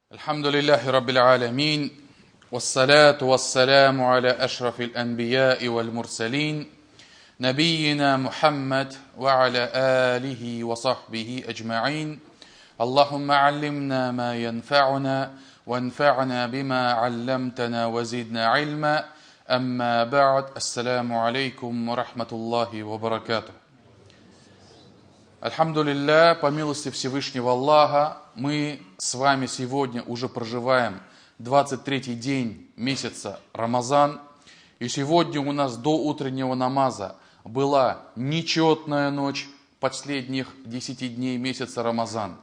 الحمد لله رب العالمين والصلاة والسلام على أشرف الأنبياء والمرسلين نبينا محمد وعلى آله وصحبه أجمعين اللهم علمنا ما ينفعنا وانفعنا بما علمتنا وزدنا علما أما بعد السلام عليكم ورحمة الله وبركاته. Альхамдулилля, по милости Всевышнего Аллаха, мы с вами сегодня уже проживаем 23-й день месяца Рамазан. И сегодня у нас до утреннего намаза была нечетная ночь последних 10 дней месяца Рамазан.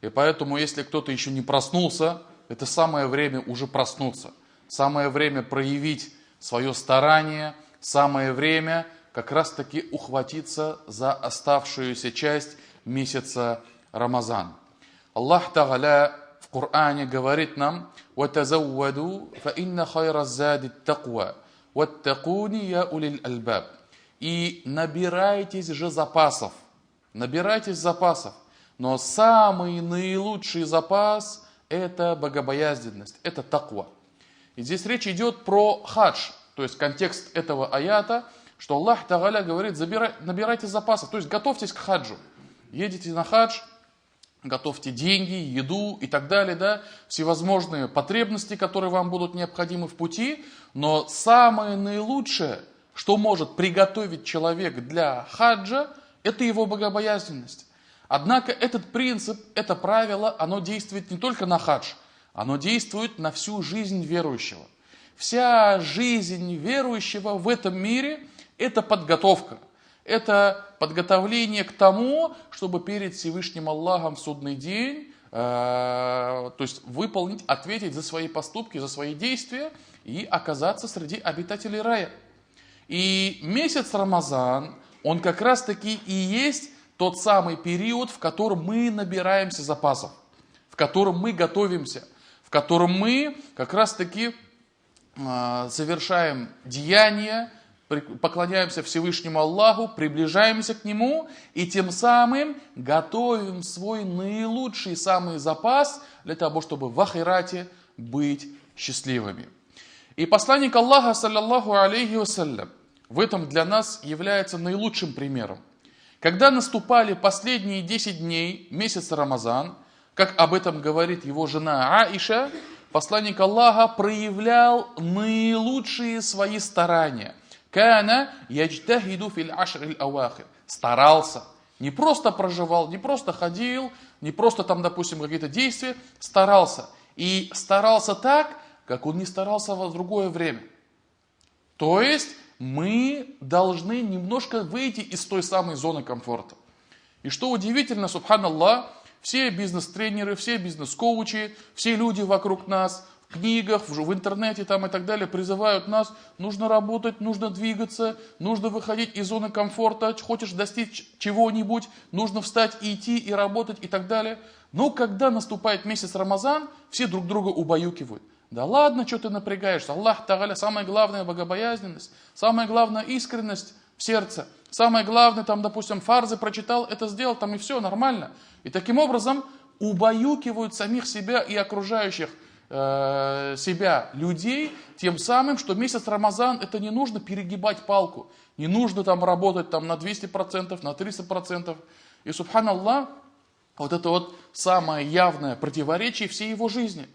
И поэтому, если кто-то еще не проснулся, это самое время уже проснуться. Самое время проявить свое старание, самое время как раз таки ухватиться за оставшуюся часть месяца Рамазан. Аллах Тааля в Коране говорит нам: وَتَزَوَّدُوا فَإِنَّ خَيْرَ الزَّادِ التَّقْوَى وَاتَّقُونِ يَا أُولِي الْأَلْبَابِ. И набирайтесь же запасов. Набирайтесь запасов. Но самый наилучший запас – это богобоязненность, это таква. И здесь речь идет про хадж, то есть контекст этого аята, что Аллах Тааля говорит: набирайте запасов, то есть готовьтесь к хаджу. Едете на хадж, готовьте деньги, еду и так далее, да, всевозможные потребности, которые вам будут необходимы в пути. Но самое наилучшее, что может приготовить человек для хаджа, это его богобоязненность. Однако этот принцип, это правило, оно действует не только на хадж, оно действует на всю жизнь верующего. Вся жизнь верующего в этом мире – это подготовка. Это подготовление к тому, чтобы перед Всевышним Аллахом в судный день, то есть выполнить, ответить за свои поступки, за свои действия и оказаться среди обитателей рая. И месяц Рамазан, он как раз таки и есть тот самый период, в котором мы набираемся запасов, в котором мы готовимся, в котором мы как раз таки совершаем деяния, поклоняемся Всевышнему Аллаху, приближаемся к Нему и тем самым готовим свой наилучший самый запас для того, чтобы в ахирате быть счастливыми. И посланник Аллаха, саллаллаху алейхи вассалям, в этом для нас является наилучшим примером. Когда наступали последние 10 дней месяца Рамазан, как об этом говорит его жена Аиша, посланник Аллаха проявлял наилучшие свои старания. Кана яджтахиду фил ашрил авахир. Старался. Не просто проживал, не просто ходил, не просто там, допустим, какие-то действия. Старался. И старался так, как он не старался в другое время. То есть мы должны немножко выйти из той самой зоны комфорта. И что удивительно, субханаллах, все бизнес-тренеры, все бизнес-коучи, все люди вокруг нас, в книгах, в интернете там и так далее призывают нас: нужно работать, нужно двигаться, нужно выходить из зоны комфорта, хочешь достичь чего-нибудь, нужно встать и идти, и работать и так далее. Но когда наступает месяц Рамазан, все друг друга убаюкивают. Да ладно, что ты напрягаешься? Аллах Тааля, самое главное богобоязненность, самое главное искренность в сердце. Самое главное, там, допустим, фарзы прочитал, это сделал, там и все, нормально. И таким образом убаюкивают самих себя и окружающих себя людей, тем самым, что месяц Рамазан, это не нужно перегибать палку, не нужно там работать там, на 200%, на 300%. И, субханаллах, вот это вот самое явное противоречие всей его жизни.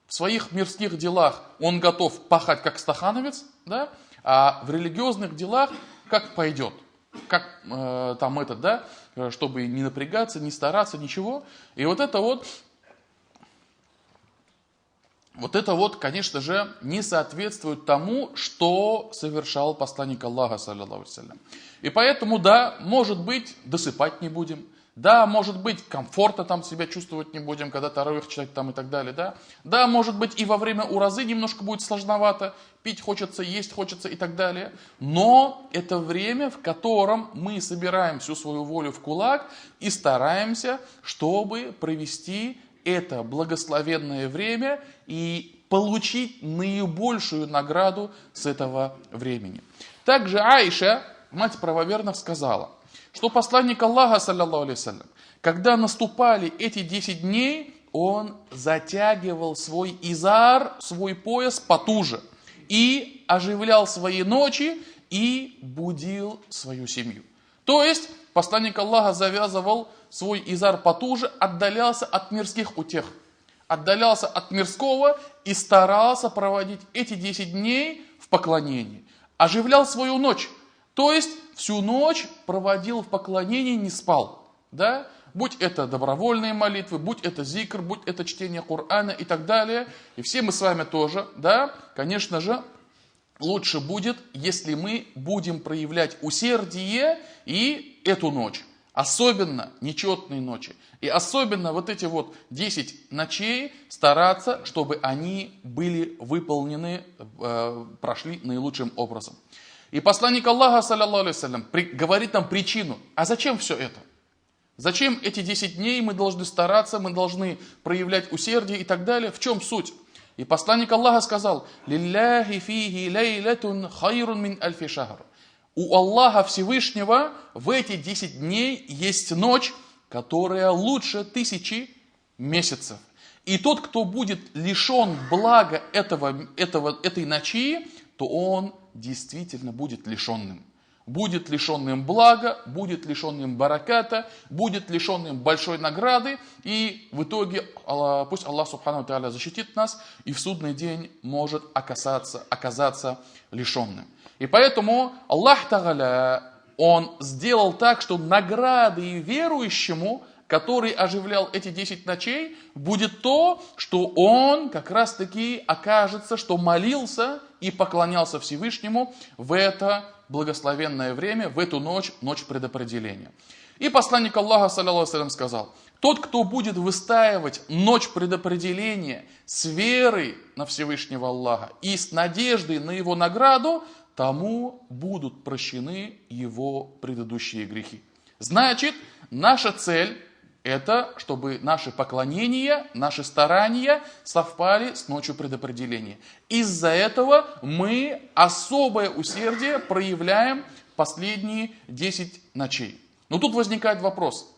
В своих мирских делах он готов пахать как стахановец, да? А в религиозных делах как пойдет. Как там этот, да, чтобы не напрягаться, не стараться, ничего. И вот это вот, конечно же, не соответствует тому, что совершал посланник Аллаха, саллаллаху алейхи вассалям. И поэтому, да, может быть, досыпать не будем. Да, может быть, комфортно там себя чувствовать не будем, когда таравих читать там и так далее, да. Да, может быть, и во время уразы немножко будет сложновато, пить хочется, есть хочется и так далее. Но это время, в котором мы собираем всю свою волю в кулак и стараемся, чтобы провести это благословенное время и получить наибольшую награду с этого времени. Также Аиша, мать правоверных, сказала, что посланник Аллаха, саллаллаху алейхи вассалям, когда наступали эти 10 дней, он затягивал свой изар, свой пояс потуже, и оживлял свои ночи, и будил свою семью. То есть, посланник Аллаха завязывал свой изар потуже, отдалялся от мирских утех, отдалялся от мирского и старался проводить эти 10 дней в поклонении. Оживлял свою ночь, то есть всю ночь проводил в поклонении, не спал. Да? Будь это добровольные молитвы, будь это зикр, будь это чтение Корана и так далее. И все мы с вами тоже, да, конечно же, лучше будет, если мы будем проявлять усердие и эту ночь. Особенно нечетные ночи. И особенно вот эти вот 10 ночей стараться, чтобы они были выполнены, прошли наилучшим образом. И посланник Аллаха, саллаллаху алейхи, говорит нам причину. А зачем все это? Зачем эти 10 дней мы должны стараться, мы должны проявлять усердие и так далее? В чем суть? И посланник Аллаха сказал: «Лилляхи фихи лейлатун хайрун мин альфи шахр». У Аллаха Всевышнего в эти 10 дней есть ночь, которая лучше 1000 месяцев. И тот, кто будет лишен блага этой ночи, то он действительно будет лишенным. Будет лишенным блага, будет лишенным бараката, будет лишенным большой награды. И в итоге, пусть Аллах Субхану Тааля защитит нас, и в судный день может оказаться лишенным. И поэтому Аллах Тааля, Он сделал так, что наградой верующему, который оживлял эти 10 ночей, будет то, что он как раз таки окажется, что молился и поклонялся Всевышнему в это благословенное время, в эту ночь, ночь предопределения. И посланник Аллаха, саллаллаху алейхи, сказал: тот, кто будет выстаивать ночь предопределения с верой на Всевышнего Аллаха и с надеждой на его награду, тому будут прощены его предыдущие грехи. Значит, наша цель — это чтобы наши поклонения, наши старания совпали с ночью предопределения. Из-за этого мы особое усердие проявляем последние 10 ночей. Но тут возникает вопрос: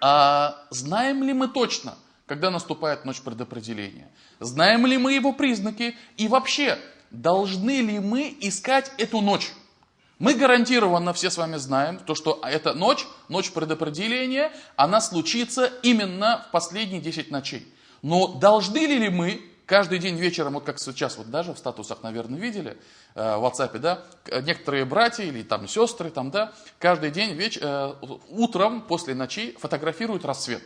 а знаем ли мы точно, когда наступает ночь предопределения? Знаем ли мы его признаки? И вообще, должны ли мы искать эту ночь? Мы гарантированно все с вами знаем, то, что эта ночь предопределения, она случится именно в последние 10 ночей. Но должны ли мы каждый день вечером, вот как сейчас, вот даже в статусах, наверное, видели, в WhatsApp, да, некоторые братья или там сестры, там, да, каждый день утром после ночи фотографируют рассвет,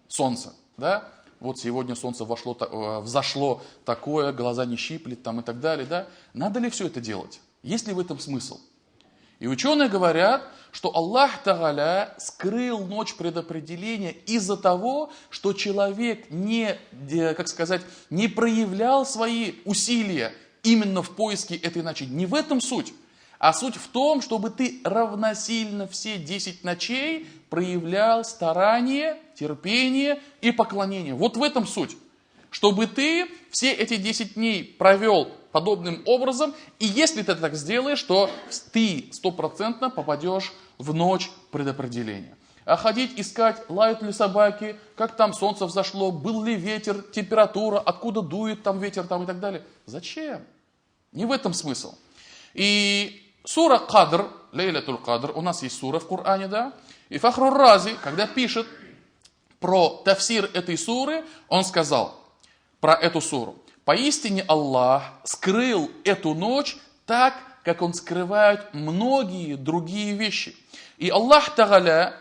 солнце, да. Вот сегодня солнце взошло такое, глаза не щиплет там и так далее, да. Надо ли все это делать? Есть ли в этом смысл? И ученые говорят, что Аллах Тааля скрыл ночь предопределения из-за того, что человек не проявлял свои усилия именно в поиске этой ночи. Не в этом суть, а суть в том, чтобы ты равносильно все 10 ночей проявлял старание, терпение и поклонение. Вот в этом суть. Чтобы ты все эти 10 дней провел подобным образом, и если ты так сделаешь, то ты 100% попадешь в ночь предопределения. А ходить, искать, лают ли собаки, как там солнце взошло, был ли ветер, температура, откуда дует там ветер там и так далее. Зачем? Не в этом смысл. И сура Кадр, Лейлатуль Кадр, у нас есть сура в Коране, да? И Фахрур Рази, когда пишет про тафсир этой суры, он сказал про эту суру: поистине Аллах скрыл эту ночь так, как Он скрывает многие другие вещи. И Аллах Тааля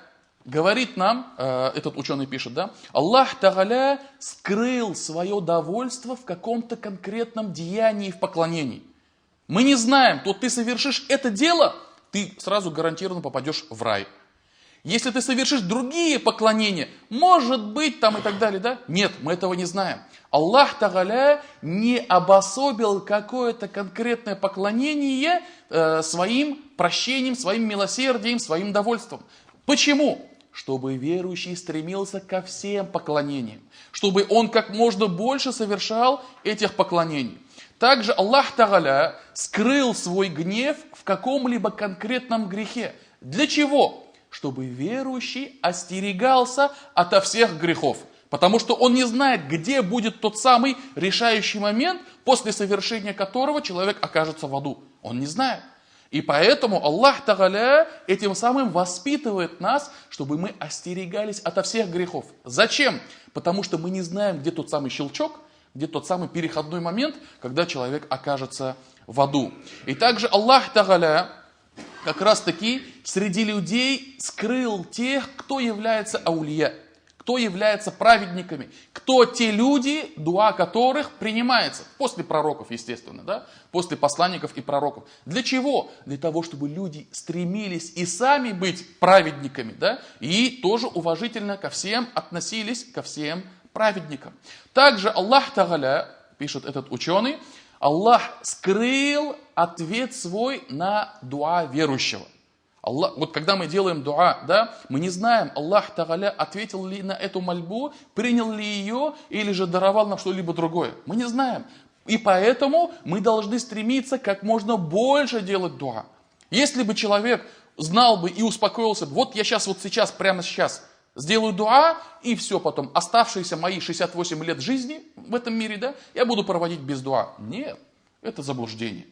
говорит нам, этот ученый пишет, да, Аллах Тааля скрыл свое довольство в каком-то конкретном деянии, в поклонении. Мы не знаем, то ты совершишь это дело, ты сразу гарантированно попадешь в рай. Если ты совершишь другие поклонения, может быть, там и так далее, да? Нет, мы этого не знаем. Аллах Тааля не обособил какое-то конкретное поклонение своим прощением, своим милосердием, своим довольством. Почему? Чтобы верующий стремился ко всем поклонениям, чтобы он как можно больше совершал этих поклонений. Также Аллах Тааля скрыл свой гнев в каком-либо конкретном грехе. Для чего? Чтобы верующий остерегался ото всех грехов. Потому что он не знает, где будет тот самый решающий момент, после совершения которого человек окажется в аду. Он не знает. И поэтому Аллах Тааля этим самым воспитывает нас, чтобы мы остерегались ото всех грехов. Зачем? Потому что мы не знаем, где тот самый щелчок, где тот самый переходной момент, когда человек окажется в аду. И также Аллах Тааля как раз таки среди людей скрыл тех, кто является аулия, кто является праведниками, кто те люди, дуа которых принимается. После пророков, естественно, да? После посланников и пророков. Для чего? Для того, чтобы люди стремились и сами быть праведниками, да? И тоже уважительно ко всем относились, ко всем праведникам. Также Аллах Тааля, пишет этот ученый, Аллах скрыл ответ свой на дуа верующего. Аллах, вот когда мы делаем дуа, да, мы не знаем, Аллах Тааля ответил ли на эту мольбу, принял ли ее, или же даровал нам что-либо другое. Мы не знаем. И поэтому мы должны стремиться как можно больше делать дуа. Если бы человек знал бы и успокоился бы, вот я сейчас, вот сейчас, прямо сейчас сделаю дуа, и все потом, оставшиеся мои 68 лет жизни в этом мире, да, я буду проводить без дуа. Нет, это заблуждение.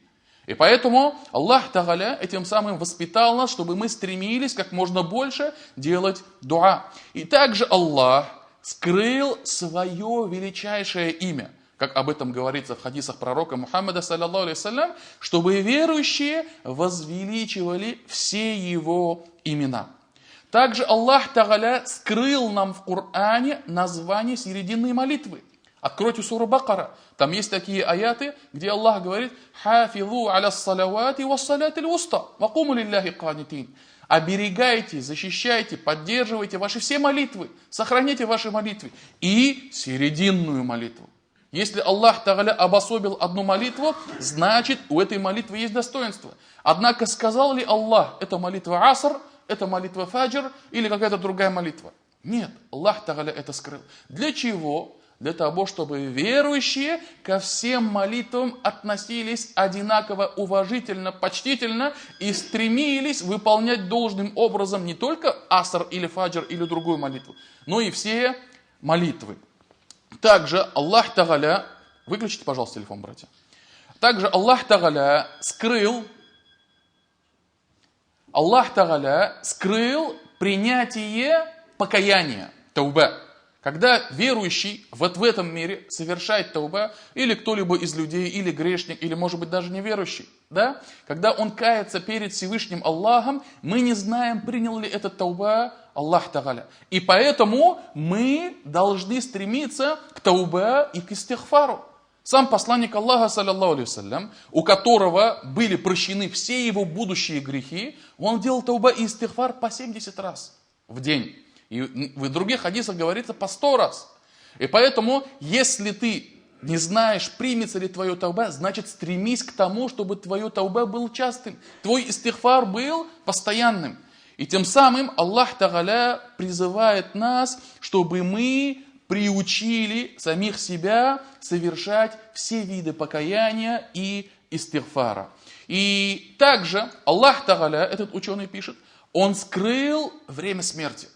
И поэтому Аллах Тааля этим самым воспитал нас, чтобы мы стремились как можно больше делать дуа. И также Аллах скрыл свое величайшее имя, как об этом говорится в хадисах пророка Мухаммада, саллаллаху алейхи вассалям, чтобы верующие возвеличивали все его имена. Также Аллах Тааля скрыл нам в Коране название серединной молитвы. Откройте суру Бакара. Там есть такие аяты, где Аллах говорит: «Хафизу аля салавати ва салати л-вуста, ва куму лилляхи канитин». Оберегайте, защищайте, поддерживайте ваши все молитвы, сохраняйте ваши молитвы и серединную молитву. Если Аллах Тааля обособил одну молитву, значит у этой молитвы есть достоинство. Однако сказал ли Аллах, это молитва аср, это молитва фаджр или какая-то другая молитва? Нет, Аллах Тааля это скрыл. Для чего? Для того, чтобы верующие ко всем молитвам относились одинаково уважительно, почтительно и стремились выполнять должным образом не только аср или фаджр или другую молитву, но и все молитвы. Также Аллах Тааля, выключите, пожалуйста, телефон, братья. Также Аллах Тааля скрыл принятие покаяния, тауба. Когда верующий вот в этом мире совершает тауба, или кто-либо из людей, или грешник, или может быть даже неверующий, да? Когда он кается перед Всевышним Аллахом, мы не знаем, принял ли этот тауба Аллах Тааля. И поэтому мы должны стремиться к тауба и к истихфару. Сам посланник Аллаха, саллаллаху алейхи вассалям, у которого были прощены все его будущие грехи, он делал тауба и истихфар по 70 раз в день. И в других хадисах говорится по 100 раз. И поэтому, если ты не знаешь, примется ли твое тауба, значит стремись к тому, чтобы твое тауба был частым. Твой истихфар был постоянным. И тем самым Аллах Тааля призывает нас, чтобы мы приучили самих себя совершать все виды покаяния и истихфара. И также Аллах Тааля, этот ученый пишет, он скрыл время смерти.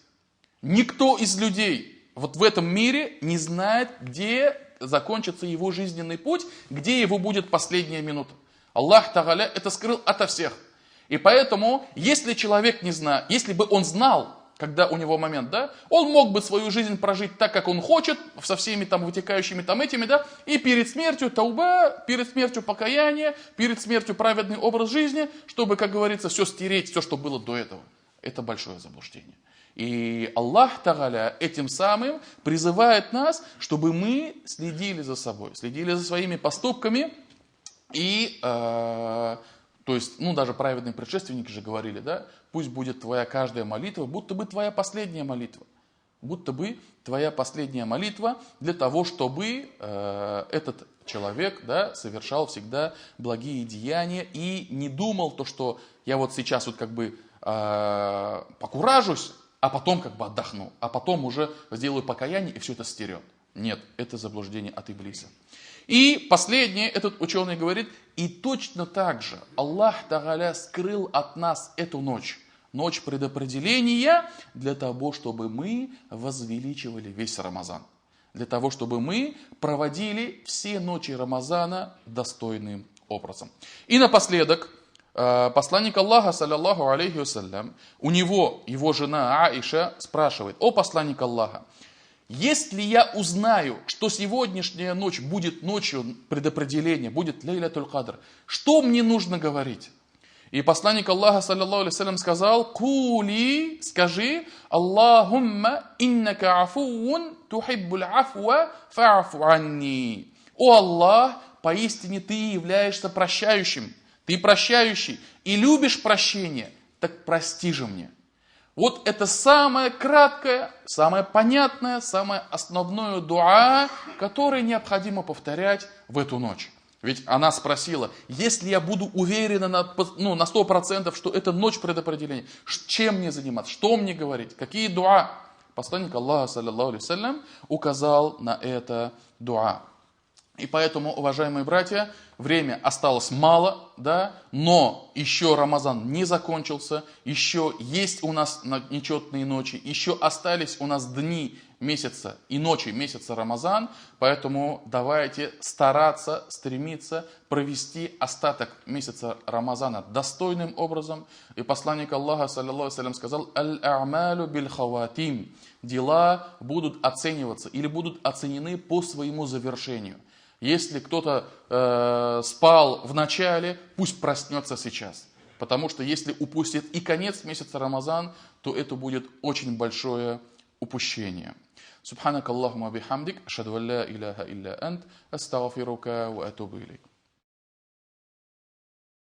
Никто из людей вот в этом мире не знает, где закончится его жизненный путь, где его будет последняя минута. Аллах Тааля это скрыл ото всех. И поэтому, если человек не знает, если бы он знал, когда у него момент, да, он мог бы свою жизнь прожить так, как он хочет, со всеми там вытекающими там этими, да, и перед смертью тауба, перед смертью покаяние, перед смертью праведный образ жизни, чтобы, как говорится, все стереть, все, что было до этого. Это большое заблуждение. И Аллах Тааля этим самым призывает нас, чтобы мы следили за собой, следили за своими поступками. И, то есть, даже праведные предшественники же говорили, да, пусть будет твоя каждая молитва, будто бы твоя последняя молитва. Будто бы твоя последняя молитва для того, чтобы этот человек, да, совершал всегда благие деяния и не думал то, что я вот сейчас вот как бы покуражусь, а потом как бы отдохну, а потом уже сделаю покаяние и все это стерет. Нет, это заблуждение от Иблиса. И последнее, этот ученый говорит, и точно так же Аллах Тааля скрыл от нас эту ночь, ночь предопределения, для того, чтобы мы возвеличивали весь Рамазан. для того, чтобы мы проводили все ночи Рамазана достойным образом. И напоследок, посланник Аллаха, саллаллаху алейхи вассалям, у него, его жена Аиша спрашивает: «О посланник Аллаха, если я узнаю, что сегодняшняя ночь будет ночью предопределения, будет лейлятуль кадр, что мне нужно говорить?» И посланник Аллаха, саллаллаху алейхи вассалям, сказал: «Кули, скажи, Аллахумма иннака афуун тухиббуль афуа фа'афу анни». О Аллах, поистине ты являешься прощающим, ты прощающий и любишь прощение, так прости же мне. Вот это самое краткое, самое понятное, самое основное дуа, которое необходимо повторять в эту ночь. Ведь она спросила: если я буду уверена на 100%, что это ночь предопределения, чем мне заниматься, что мне говорить, какие дуа? Посланник Аллаха, саллаллаху алейхи вассалям, указал на это дуа. И поэтому, уважаемые братья, время осталось мало, да, но еще Рамазан не закончился, еще есть у нас нечетные ночи, еще остались у нас дни месяца и ночи месяца Рамазан, поэтому давайте стараться, стремиться провести остаток месяца Рамазана достойным образом. И посланник Аллаха, саллаллаху алейхи вассалям, сказал: «Аль-а'малю биль-хаватим». Дела будут оцениваться или будут оценены по своему завершению. Если кто-то спал в начале, пусть проснется сейчас. Потому что если упустит и конец месяца Рамазан, то это будет очень большое упущение. Субханак Аллахума бихамдик, ашхаду ан ла иляха илля ант, астагфирука ва атубу илейк.